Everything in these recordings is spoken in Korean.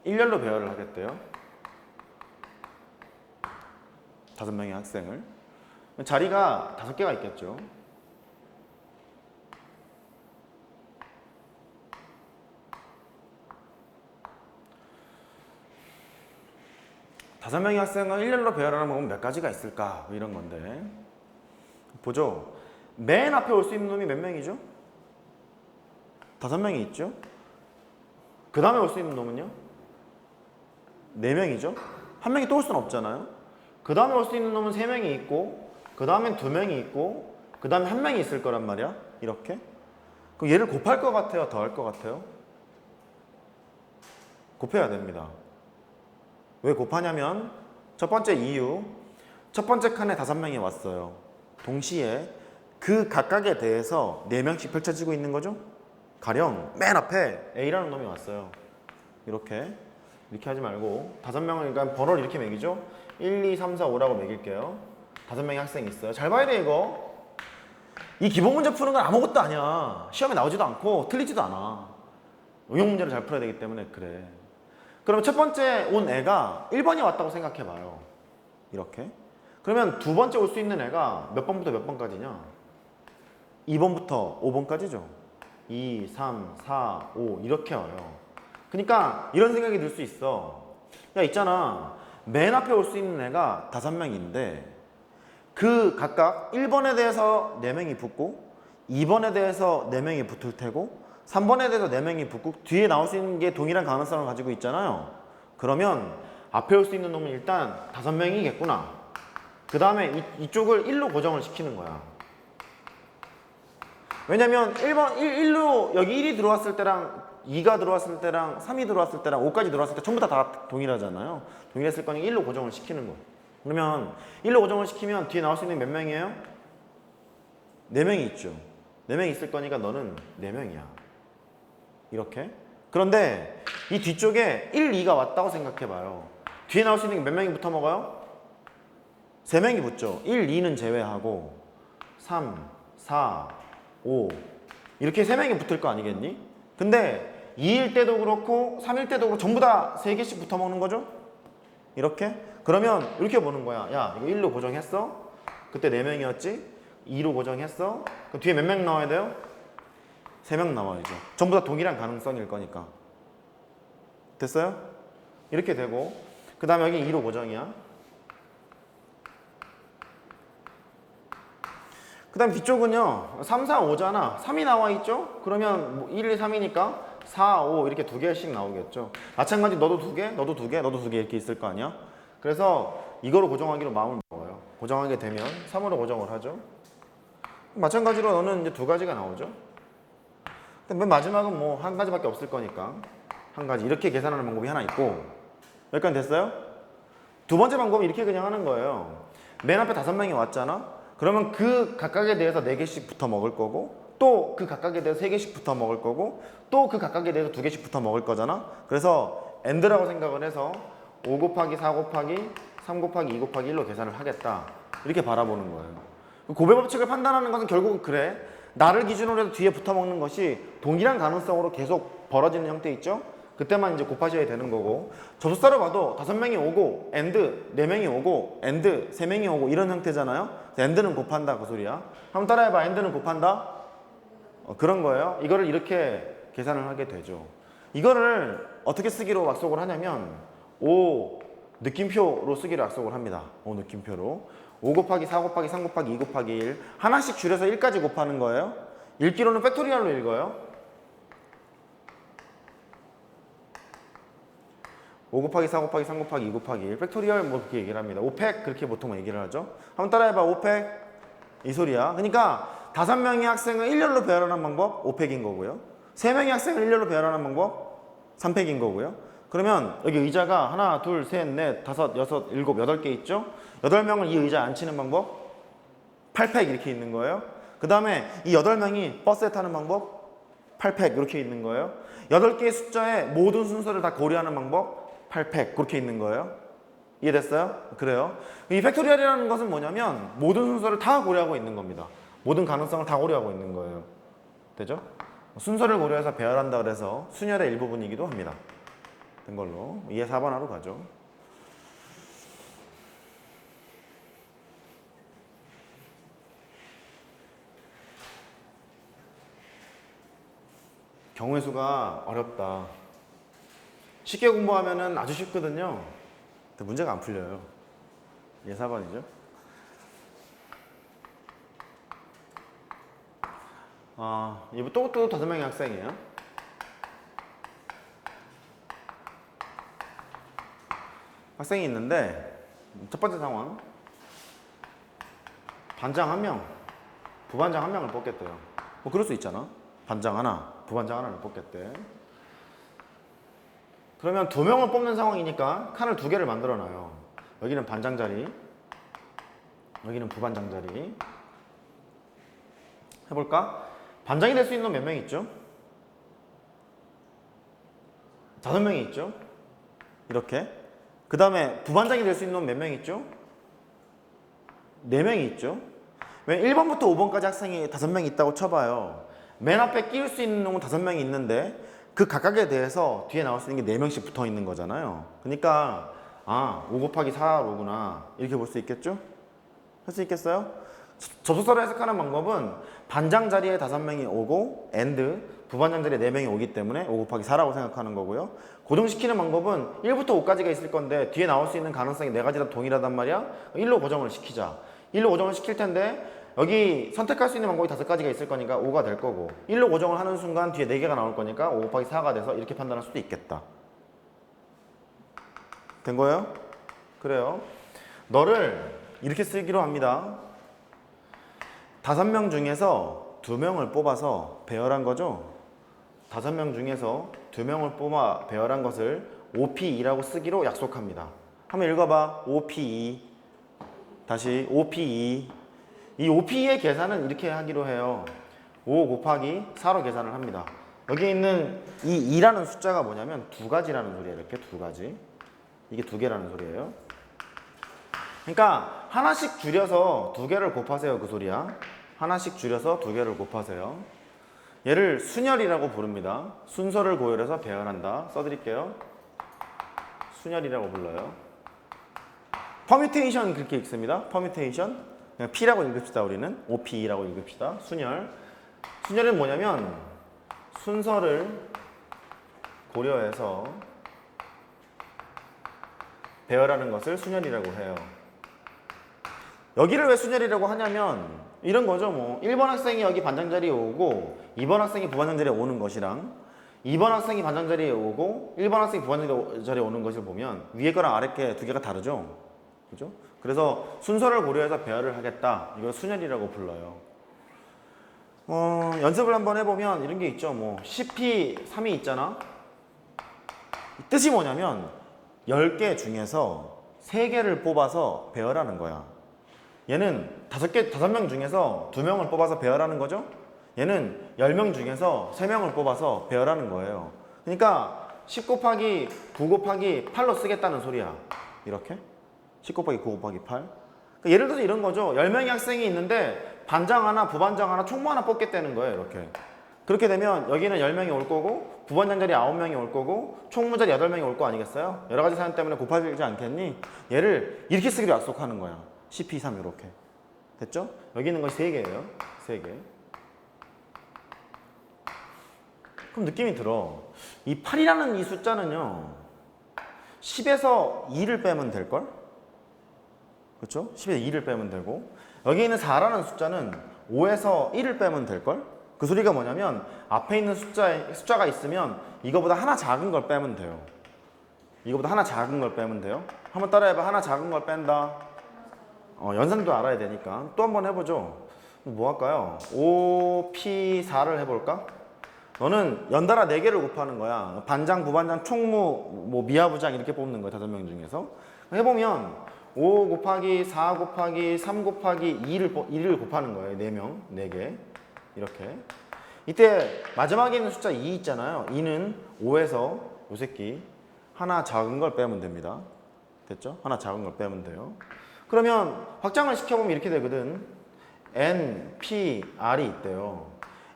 일렬로 배열을 하겠대요. 5명의 학생을. 자리가 5개가 있겠죠. 다섯 명의 학생을 일렬로 배열하는 방법은 몇 가지가 있을까? 뭐 이런 건데. 보죠. 맨 앞에 올 수 있는 놈이 몇 명이죠? 5명이 있죠. 그 다음에 올 수 있는 놈은요? 4명이죠. 한 명이 또 올 수는 없잖아요. 그 다음에 올 수 있는 놈은 3명이 있고, 그 다음엔 2명이 있고, 그 다음에 1명이 있을 거란 말이야. 이렇게. 그럼 얘를 곱할 것 같아요? 더 할 것 같아요? 곱해야 됩니다. 왜 곱하냐면 첫 번째 이유, 첫 번째 칸에 5명이 왔어요. 동시에 그 각각에 대해서 4명씩 펼쳐지고 있는 거죠. 가령 맨 앞에 A라는 놈이 왔어요. 이렇게 하지 말고 5명을 그러니까 번호를 이렇게 매기죠. 1, 2, 3, 4, 5라고 매길게요. 5명의 학생이 있어요. 잘 봐야 돼 이거. 이 기본 문제 푸는 건 아무것도 아니야. 시험에 나오지도 않고 틀리지도 않아. 응용 문제를 잘 풀어야 되기 때문에 그래. 그럼 첫 번째 온 애가 1번이 왔다고 생각해봐요. 이렇게. 그러면 두 번째 올 수 있는 애가 몇 번부터 몇 번까지냐? 2번부터 5번까지죠. 2, 3, 4, 5 이렇게 와요. 그러니까 이런 생각이 들 수 있어. 야 있잖아. 맨 앞에 올 수 있는 애가 5명인데 그 각각 1번에 대해서 4명이 붙고 2번에 대해서 4명이 붙을 테고 3번에 대해서 4명이 붙고 뒤에 나올 수 있는 게 동일한 가능성을 가지고 있잖아요. 그러면 앞에 올 수 있는 놈은 일단 5명이겠구나. 그 다음에 이쪽을 1로 고정을 시키는 거야. 왜냐면 1로 여기 1이 들어왔을 때랑 2가 들어왔을 때랑 3이 들어왔을 때랑 5까지 들어왔을 때 전부 다 동일하잖아요. 동일했을 거니까 1로 고정을 시키는 거예요. 그러면 1로 고정을 시키면 뒤에 나올 수 있는 몇 명이에요? 4명이 있죠. 4명이 있을 거니까 너는 4명이야. 이렇게. 그런데 이 뒤쪽에 1, 2가 왔다고 생각해봐요. 뒤에 나올 수 있는 게 몇 명이 붙어 먹어요? 3명이 붙죠. 1, 2는 제외하고 3, 4, 5 이렇게 3명이 붙을 거 아니겠니? 근데 2일 때도 그렇고 3일 때도 그렇고 전부 다 3개씩 붙어 먹는 거죠? 이렇게? 그러면 이렇게 보는 거야. 야 이거 1로 고정했어? 그때 4명이었지? 2로 고정했어? 그럼 뒤에 몇 명 나와야 돼요? 3명 나와야죠. 전부 다 동일한 가능성일 거니까. 됐어요? 이렇게 되고 그 다음에 여기 2로 고정이야. 그 다음 뒤쪽은요 3, 4, 5잖아. 3이 나와 있죠? 그러면 1, 2, 3이니까 4, 5 이렇게 2개씩 나오겠죠. 마찬가지 너도 2개, 너도 2개, 너도 2개 이렇게 있을 거 아니야? 그래서 이거로 고정하기로 마음을 먹어요. 고정하게 되면 3으로 고정을 하죠. 마찬가지로 너는 이제 2가지가 나오죠. 근데 맨 마지막은 뭐 한 가지밖에 없을 거니까 한 가지 이렇게 계산하는 방법이 하나 있고 여기까지 됐어요? 두 번째 방법은 이렇게 그냥 하는 거예요. 맨 앞에 5명이 왔잖아. 그러면 그 각각에 대해서 4개씩 붙어 먹을 거고 또 그 각각에 대해서 3개씩 붙어 먹을 거고 또 그 각각에 대해서 2개씩 붙어 먹을 거잖아. 그래서 AND라고 생각을 해서 5 곱하기 4 곱하기 3 곱하기 2 곱하기 1로 계산을 하겠다. 이렇게 바라보는 거예요. 고배 법칙을 판단하는 것은 결국은 그래. 나를 기준으로 해서 뒤에 붙어 먹는 것이 동일한 가능성으로 계속 벌어지는 형태 있죠? 그때만 이제 곱하셔야 되는 거고 접속사로 봐도 5명이 오고 AND 4명이 오고 AND 3명이 오고 이런 형태잖아요. AND는 곱한다 그 소리야. 한번 따라해봐. AND는 곱한다? 그런 거예요. 이거를 이렇게 계산을 하게 되죠. 이거를 어떻게 쓰기로 약속을 하냐면 O 느낌표로 쓰기로 약속을 합니다. O 느낌표로 5 곱하기 4 곱하기 3 곱하기 2 곱하기 1 하나씩 줄여서 1까지 곱하는 거예요. 읽기로는 팩토리얼로 읽어요. 5 곱하기 4 곱하기 3 곱하기 2 곱하기 1 팩토리얼 뭐 그렇게 얘기를 합니다. 5팩 그렇게 보통 얘기를 하죠. 한번 따라해봐. 5팩 이 소리야. 그러니까 5명의 학생을 일렬로 배열하는 방법 5팩인 거고요. 3명의 학생을 일렬로 배열하는 방법 3팩인 거고요. 그러면 여기 의자가 하나, 둘, 셋, 넷, 다섯, 여섯, 일곱, 8개 있죠? 8명을 이 의자에 앉히는 방법 8팩 이렇게 있는 거예요. 그 다음에 이 8명이 버스에 타는 방법 8팩 이렇게 있는 거예요. 8개의 숫자의 모든 순서를 다 고려하는 방법 8팩 그렇게 있는 거예요. 이해됐어요? 그래요. 이 팩토리얼이라는 것은 뭐냐면 모든 순서를 다 고려하고 있는 겁니다. 모든 가능성을 다 고려하고 있는 거예요. 되죠? 순서를 고려해서 배열한다 그래서 순열의 일부분이기도 합니다. 된 걸로 2에 4번 하러 가죠. 경우의 수가 어렵다. 쉽게 공부하면은 아주 쉽거든요. 근데 문제가 안 풀려요. 2에 4번이죠. 이거 또 5명의 학생이에요. 학생이 있는데 첫 번째 상황, 반장 1명, 부반장 1명을 뽑겠대요. 뭐 그럴 수 있잖아. 반장 하나, 부반장 하나를 뽑겠대. 그러면 2명을 뽑는 상황이니까 칸을 2개를 만들어 놔요. 여기는 반장 자리, 여기는 부반장 자리. 해볼까? 반장이 될 수 있는 놈 몇 명 있죠? 5명이 있죠? 이렇게. 그 다음에 부반장이 될 수 있는 놈 몇 명 있죠? 4명이 있죠? 왜 1번부터 5번까지 학생이 5명이 있다고 쳐봐요. 맨 앞에 끼울 수 있는 놈은 5명이 있는데 그 각각에 대해서 뒤에 나올 수 있는 게 4명씩 붙어 있는 거잖아요. 그러니까 5 곱하기 4로구나 이렇게 볼 수 있겠죠? 할 수 있겠어요? 접속사로 해석하는 방법은 반장 자리에 5명이 오고 and 부반장 자리에 4명이 오기 때문에 5 곱하기 4라고 생각하는 거고요. 고정시키는 방법은 1부터 5까지가 있을 건데 뒤에 나올 수 있는 가능성이 4가지 다 동일하단 말이야. 1로 고정을 시키자. 1로 고정을 시킬 텐데 여기 선택할 수 있는 방법이 5가지가 있을 거니까 5가 될 거고 1로 고정을 하는 순간 뒤에 4개가 나올 거니까 5 곱하기 4가 돼서 이렇게 판단할 수도 있겠다. 된 거예요? 그래요. 너를 이렇게 쓰기로 합니다. 5명 중에서 2명을 뽑아서 배열한 거죠. 5명 중에서 2명을 뽑아 배열한 것을 OP2라고 쓰기로 약속합니다. 한번 읽어봐. OP2. 다시 OP2. 이 OP2의 계산은 이렇게 하기로 해요. 5 곱하기 4로 계산을 합니다. 여기 있는 이 2라는 숫자가 뭐냐면 2가지라는 소리예요. 이렇게 2가지. 이게 2개라는 소리예요. 그러니까 하나씩 줄여서 2개를 곱하세요. 그 소리야. 하나씩 줄여서 2개를 곱하세요. 얘를 순열이라고 부릅니다. 순서를 고열해서 배열한다. 써드릴게요. 순열이라고 불러요. 퍼뮤테이션 그렇게 읽습니다. 퍼뮤테이션. 그냥 P라고 읽읍시다. 우리는 OP라고 읽읍시다. 순열. 순열은 뭐냐면 순서를 고려해서 배열하는 것을 순열이라고 해요. 여기를 왜 순열이라고 하냐면 이런 거죠. 뭐 1번 학생이 여기 반장 자리에 오고 2번 학생이 부반장 자리에 오는 것이랑 2번 학생이 반장 자리에 오고 1번 학생이 부반장 자리에 오는 것을 보면 위에 거랑 아래 게 2개가 다르죠. 그죠? 그래서 순서를 고려해서 배열을 하겠다. 이걸 순열이라고 불러요. 연습을 한번 해보면 이런 게 있죠. 뭐 CP3이 있잖아. 뜻이 뭐냐면 10개 중에서 3개를 뽑아서 배열하는 거야. 얘는 5명 중에서 2명을 뽑아서 배열하는 거죠. 얘는 10명 중에서 3명을 뽑아서 배열하는 거예요. 그러니까 10 곱하기 9 곱하기 8로 쓰겠다는 소리야. 이렇게 10 곱하기 9 곱하기 8. 그러니까 예를 들어서 이런 거죠. 10명의 학생이 있는데 반장 하나, 부반장 하나, 총무 하나 뽑겠다는 거예요. 이렇게. 그렇게 되면 여기는 10명이 올 거고 부반장 자리 9명이 올 거고 총무 자리 8명이 올 거 아니겠어요? 여러 가지 사연 때문에 곱하지 않겠니? 얘를 이렇게 쓰기로 약속하는 거야. CP3 이렇게. 됐죠? 여기 있는 것이 3개예요. 3개. 그럼 느낌이 들어. 이 8이라는 이 숫자는요. 10에서 2를 빼면 될걸? 그렇죠? 10에서 2를 빼면 되고 여기 있는 4라는 숫자는 5에서 1을 빼면 될걸? 그 소리가 뭐냐면 앞에 있는 숫자가 있으면 이거보다 하나 작은 걸 빼면 돼요. 이거보다 하나 작은 걸 빼면 돼요. 한번 따라해봐. 하나 작은 걸 뺀다. 연산도 알아야 되니까. 또 한번 해보죠. 뭐 할까요? 5P4를 해볼까? 너는 연달아 4개를 곱하는 거야. 반장, 부반장, 총무, 뭐 미하부장 이렇게 뽑는 거야. 5명 중에서. 해보면 5 곱하기 4 곱하기 3 곱하기 2를 곱하는 거예요. 4명, 4개. 이렇게. 이때 마지막에 있는 숫자 2 있잖아요. 2는 5에서 요 새끼 하나 작은 걸 빼면 됩니다. 됐죠? 하나 작은 걸 빼면 돼요. 그러면 확장을 시켜보면 이렇게 되거든. N, P, R이 있대요.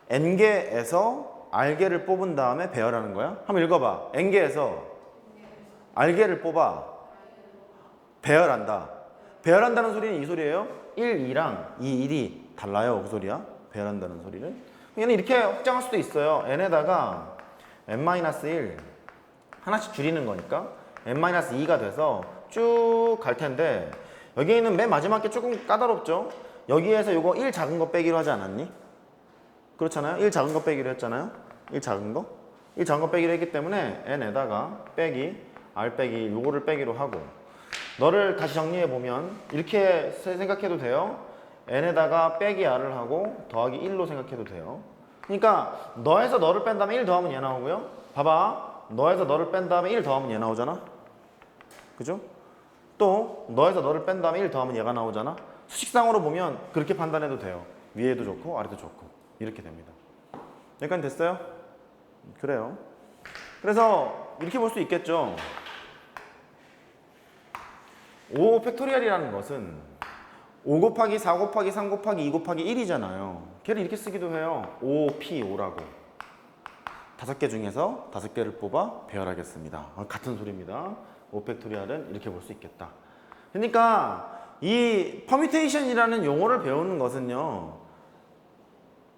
N개에서 R개를 뽑은 다음에 배열하는 거야. 한번 읽어봐. N개에서 알게를 뽑아 배열한다. 배열한다는 소리는 이 소리예요. 1, 2랑 2, 1이 달라요. 그 소리야. 배열한다는 소리는. 얘는 이렇게 확장할 수도 있어요. n에다가 n-1 하나씩 줄이는 거니까 n-2가 돼서 쭉 갈 텐데 여기에는 맨 마지막 게 조금 까다롭죠. 여기에서 요거 1 작은 거 빼기로 하지 않았니? 그렇잖아요. 1 작은 거 빼기로 했잖아요. 1 작은 거. 1 작은 거 빼기로 했기 때문에 n에다가 빼기 r 빼기 1 요거를 빼기로 하고 너를 다시 정리해 보면 이렇게 생각해도 돼요. n에다가 빼기 r을 하고 더하기 1로 생각해도 돼요. 그러니까 너에서 너를 뺀 다음에 1 더하면 얘 나오고요. 봐봐. 너에서 너를 뺀 다음에 1 더하면 얘 나오잖아. 그죠? 또 너에서 너를 뺀 다음에 1 더하면 얘가 나오잖아. 수식상으로 보면 그렇게 판단해도 돼요. 위에도 좋고 아래도 좋고 이렇게 됩니다. 여기까지 됐어요? 그래요. 그래서 이렇게 볼 수 있겠죠. 5 팩토리얼이라는 것은 5 곱하기 4 곱하기 3 곱하기 2 곱하기 1이잖아요. 걔를 이렇게 쓰기도 해요. 5P5라고. 5개 중에서 5개를 뽑아 배열하겠습니다. 같은 소리입니다. 5 팩토리얼은 이렇게 볼 수 있겠다. 그러니까 이 퍼뮤테이션이라는 용어를 배우는 것은요.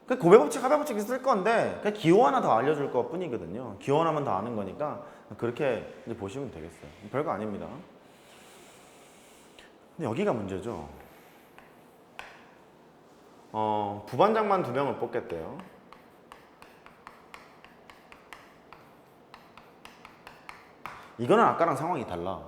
그 고배 법칙, 하배 법칙 쓸 건데 그냥 기호 하나 더 알려줄 것 뿐이거든요. 기호 하나만 더 아는 거니까 그렇게 이제 보시면 되겠어요. 별거 아닙니다. 근데 여기가 문제죠. 부반장만 2명을 뽑겠대요. 이거는 아까랑 상황이 달라.